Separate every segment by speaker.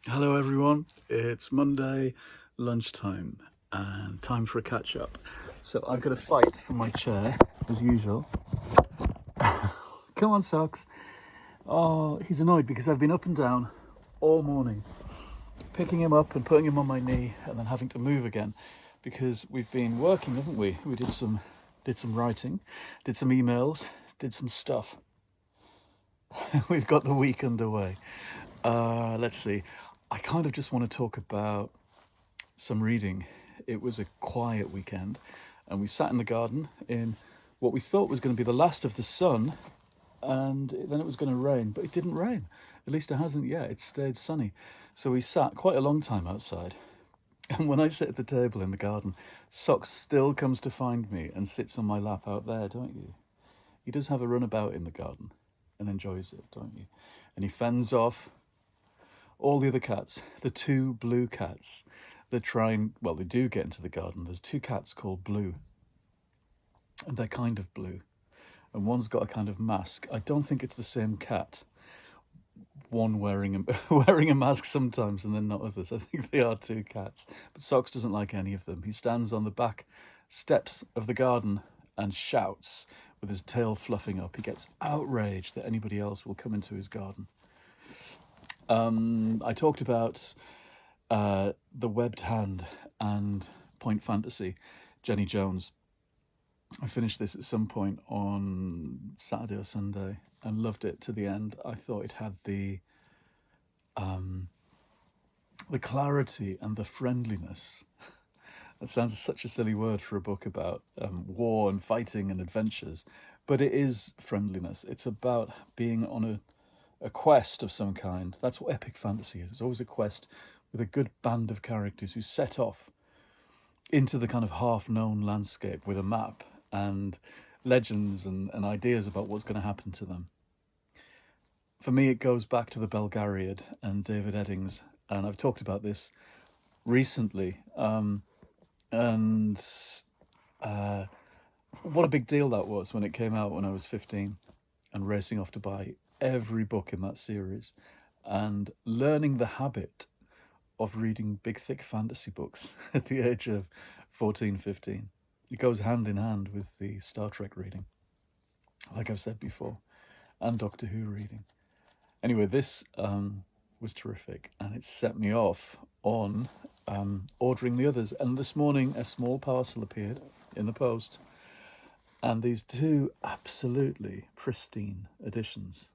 Speaker 1: Hello everyone, it's Monday lunchtime and time for a catch up. So I've got to fight for my chair as usual. Come on, Socks. Oh, he's annoyed because I've been up and down all morning, picking him up and putting him on my knee and then having to move again because we've been working, haven't we? We did some writing, did some emails, did some stuff. We've got the week underway. Let's see. I kind of just want to talk about some reading. It was a quiet weekend, and we sat in the garden in what we thought was going to be the last of the sun, and then it was going to rain, but it didn't rain. At least it hasn't yet. It stayed sunny. So we sat quite a long time outside. And when I sit at the table in the garden, Socks still comes to find me and sits on my lap out there, don't you? He does have a run about in the garden and enjoys it, don't you? And he fends off all the other cats, the two blue cats that they do get into the garden. There's two cats called Blue, and they're kind of blue. And one's got a kind of mask. I don't think it's the same cat. One wearing a mask sometimes and then not others. I think they are two cats. But Socks doesn't like any of them. He stands on the back steps of the garden and shouts with his tail fluffing up. He gets outraged that anybody else will come into his garden. I talked about the Webbed Hand and Point Fantasy, Jenny Jones. I finished this at some point on Saturday or Sunday and loved it to the end. I thought it had the clarity and the friendliness. That sounds such a silly word for a book about war and fighting and adventures, but it is friendliness. It's about being on a quest of some kind. That's what epic fantasy is. It's always a quest with a good band of characters who set off into the kind of half-known landscape with a map and legends and ideas about what's going to happen to them. For me, it goes back to the Belgariad and David Eddings, and I've talked about this recently. And what a big deal that was when it came out when I was 15 and racing off to buy every book in that series and learning the habit of reading big, thick fantasy books at the age of 14, 15. It goes hand in hand with the Star Trek reading, like I've said before, and Doctor Who reading. Anyway, this was terrific, and it set me off on ordering the others. And this morning, a small parcel appeared in the post, and these two absolutely pristine editions.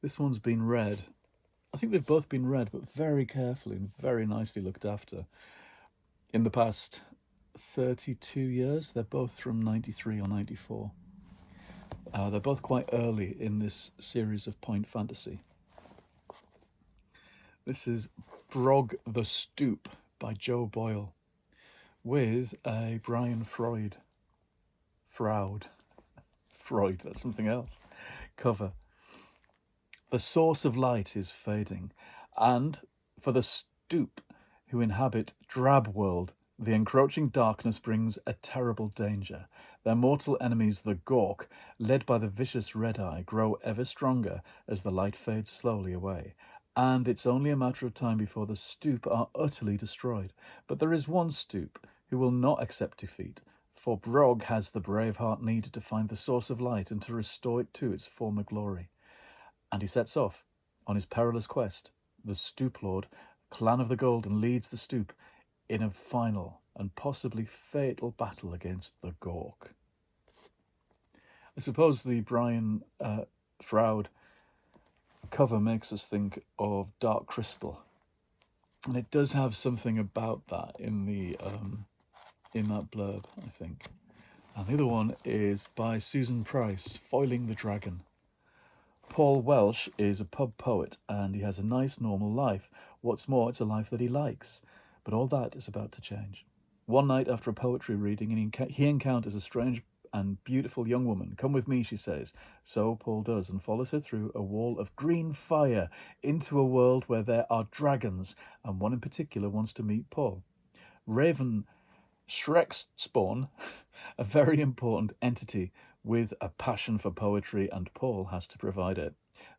Speaker 1: This one's been read. I think they've both been read, but very carefully and very nicely looked after. In the past 32 years, they're both from 93 or 94. They're both quite early in this series of point fantasy. This is Brog the Stoop by Joe Boyle with a Brian Freud, that's something else, cover. The source of light is fading, and for the stoop who inhabit drab world, the encroaching darkness brings a terrible danger. Their mortal enemies, the Gork, led by the vicious Red Eye, grow ever stronger as the light fades slowly away. And it's only a matter of time before the stoop are utterly destroyed. But there is one stoop who will not accept defeat, for Brog has the brave heart needed to find the source of light and to restore it to its former glory. And he sets off on his perilous quest. The Stoop Lord, Clan of the Golden, leads the Stoop in a final and possibly fatal battle against the Gork. I suppose the Brian Froud cover makes us think of Dark Crystal, and it does have something about that in the in that blurb, I think. And the other one is by Susan Price, Foiling the Dragon. Paul Welsh is a pub poet and he has a nice normal life. What's more, it's a life that he likes. But all that is about to change. One night after a poetry reading, he encounters a strange and beautiful young woman. Come with me, she says. So Paul does and follows her through a wall of green fire into a world where there are dragons, and one in particular wants to meet Paul. Raven Shrek's spawn, a very important entity with a passion for poetry, and Paul has to provide it.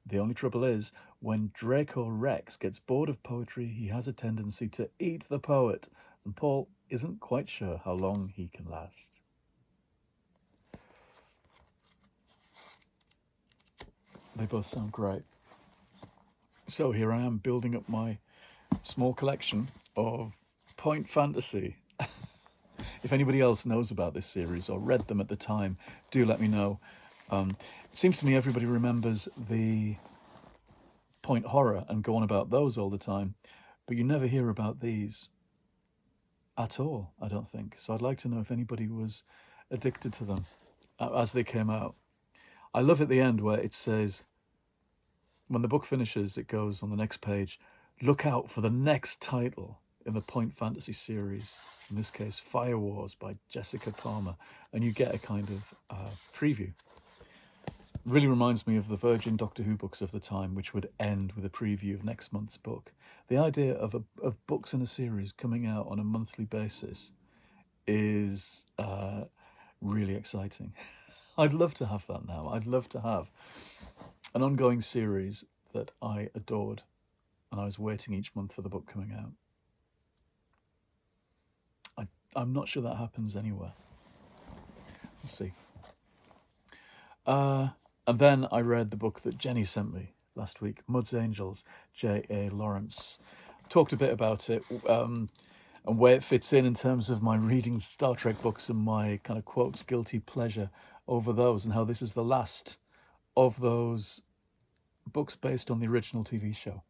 Speaker 1: The only trouble is, When Draco Rex gets bored of poetry, he has a tendency to eat the poet, and Paul isn't quite sure how long he can last. They both sound great. So here I am building up my small collection of point fantasy. If anybody else knows about this series or read them at the time, do let me know. It seems to me everybody remembers the point horror and go on about those all the time, but you never hear about these at all, I don't think. So I'd like to know if anybody was addicted to them as they came out. I love at the end where it says, when the book finishes, it goes on the next page, look out for the next title in the point fantasy series, in this case Fire Wars by Jessica Palmer, and you get a kind of preview. Really reminds me of the Virgin Doctor Who books of the time, which would end with a preview of next month's book. The idea of books in a series coming out on a monthly basis is really exciting. I'd love to have that now. I'd love to have an ongoing series that I adored, and I was waiting each month for the book coming out. I'm not sure that happens anywhere. We'll see. And then I read the book that Jenny sent me last week, Mud's Angels, J.A. Lawrence. Talked a bit about it and where it fits in terms of my reading Star Trek books and my kind of quotes guilty pleasure over those, and how this is the last of those books based on the original TV show.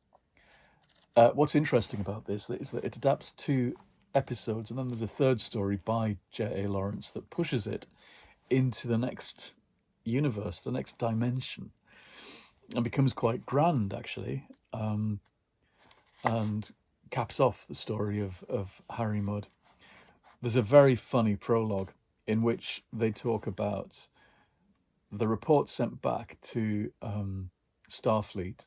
Speaker 1: What's interesting about this is that it adapts 2 episodes, and then there's a third story by J.A. Lawrence that pushes it into the next universe, the next dimension, and becomes quite grand, actually, and caps off the story of Harry Mudd. There's a very funny prologue in which they talk about the report sent back to Starfleet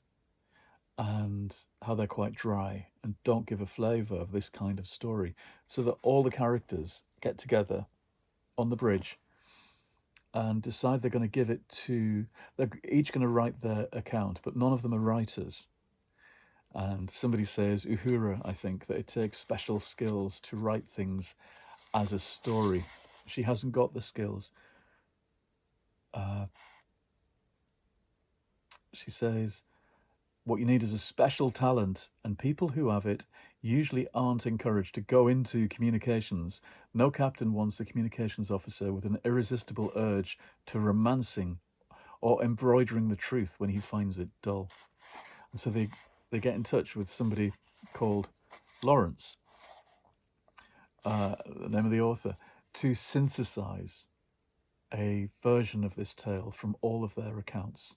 Speaker 1: and how they're quite dry and don't give a flavour of this kind of story, so that all the characters get together on the bridge and decide they're going to give it to... They're each going to write their account, but none of them are writers. And somebody says, Uhura, I think, that it takes special skills to write things as a story. She hasn't got the skills. She says, what you need is a special talent, and people who have it usually aren't encouraged to go into communications. No captain wants a communications officer with an irresistible urge to romancing or embroidering the truth when he finds it dull. And so they get in touch with somebody called Lawrence, the name of the author, to synthesize a version of this tale from all of their accounts.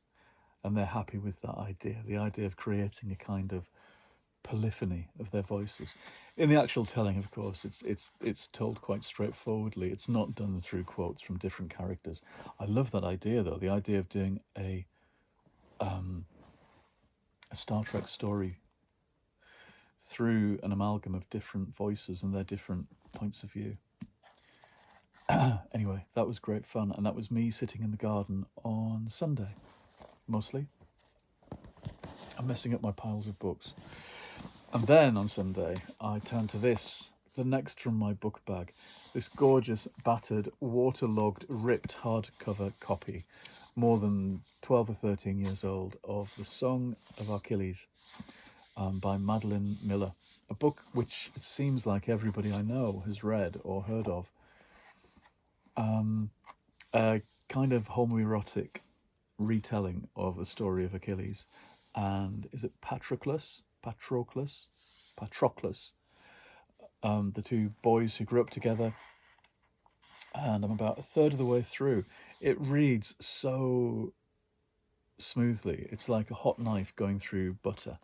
Speaker 1: And they're happy with that idea, the idea of creating a kind of polyphony of their voices. In the actual telling, of course, it's told quite straightforwardly. It's not done through quotes from different characters. I love that idea, though, the idea of doing a Star Trek story through an amalgam of different voices and their different points of view. Anyway, that was great fun, and that was me sitting in the garden on Sunday, mostly. I'm messing up my piles of books. And then on Sunday, I turned to this, the next from my book bag, this gorgeous, battered, waterlogged, ripped hardcover copy, more than 12 or 13 years old, of The Song of Achilles by Madeline Miller, a book which it seems like everybody I know has read or heard of. A kind of homoerotic retelling of the story of Achilles. And is it Patroclus, the 2 boys who grew up together. And I'm about a third of the way through. It reads so smoothly. It's like a hot knife going through butter.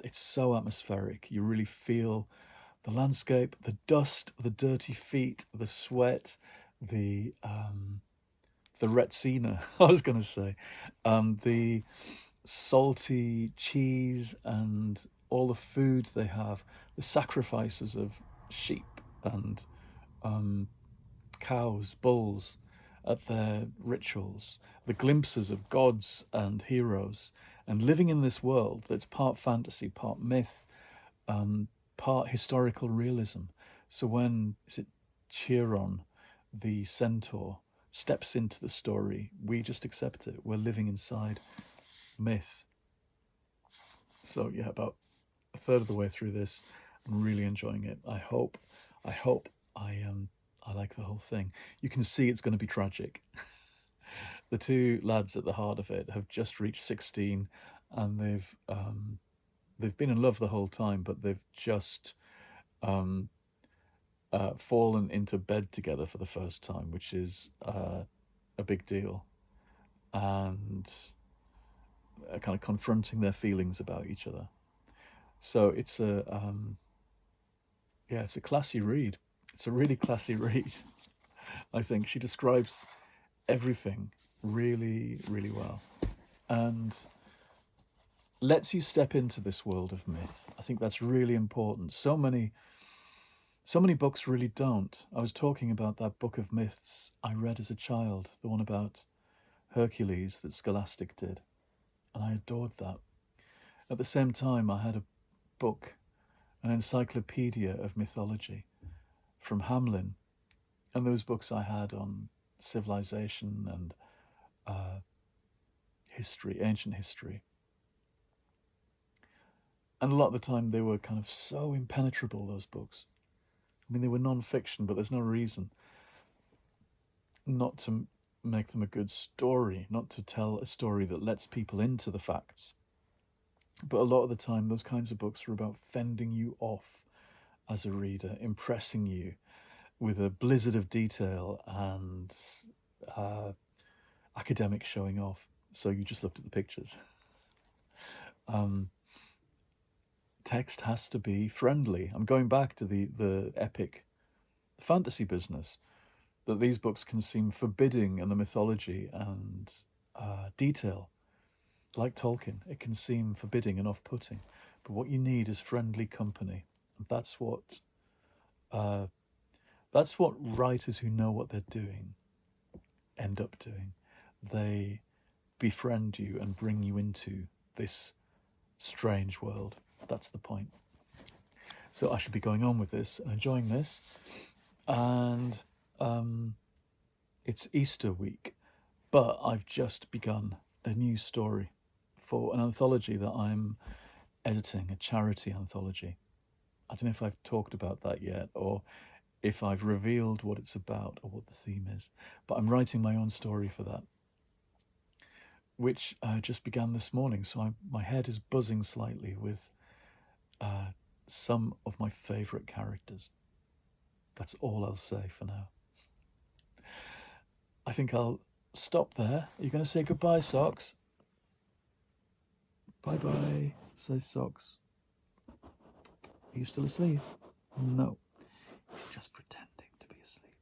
Speaker 1: It's so atmospheric. You really feel the landscape, the dust, the dirty feet, the sweat, the Retsina, I was going to say, the salty cheese and all the food they have, the sacrifices of sheep and cows, bulls at their rituals, the glimpses of gods and heroes, and living in this world that's part fantasy, part myth, part historical realism. So when, is it Chiron, the centaur, steps into the story, we just accept it. We're living inside myth. So yeah, about a third of the way through this, I'm really enjoying it. I hope I like the whole thing. You can see it's going to be tragic. The two lads at the heart of it have just reached 16, and they've been in love the whole time, but they've just um, fallen into bed together for the first time, which is a big deal, and kind of confronting their feelings about each other. So it's it's a classy read. It's a really classy read. I think she describes everything really, really well, and lets you step into this world of myth. I think that's really important. So many books really don't. I was talking about that book of myths I read as a child, the one about Hercules that Scholastic did, and I adored that. At the same time, I had a book, an encyclopedia of mythology from Hamlin, and those books I had on civilization and history, ancient history. And a lot of the time they were kind of so impenetrable, those books. I mean, they were non-fiction, but there's no reason not to make them a good story, not to tell a story that lets people into the facts. But a lot of the time, those kinds of books are about fending you off as a reader, impressing you with a blizzard of detail and academic showing off. So you just looked at the pictures. Text has to be friendly. I'm going back to the epic fantasy business, that these books can seem forbidding in the mythology and detail. Like Tolkien, it can seem forbidding and off-putting. But what you need is friendly company. And that's what writers who know what they're doing end up doing. They befriend you and bring you into this strange world. That's the point. So I should be going on with this and enjoying this. And it's Easter week, but I've just begun a new story for an anthology that I'm editing, a charity anthology. I don't know if I've talked about that yet, or if I've revealed what it's about or what the theme is, but I'm writing my own story for that, which just began this morning. So my head is buzzing slightly with some of my favourite characters. That's all I'll say for now. I think I'll stop there. Are you going to say goodbye, Socks? Bye-bye. Say, Socks. Are you still asleep? No. He's just pretending to be asleep.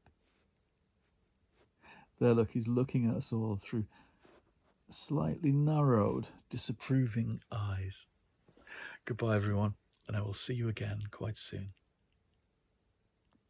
Speaker 1: There, look, he's looking at us all through slightly narrowed, disapproving eyes. Goodbye, everyone, and I will see you again quite soon.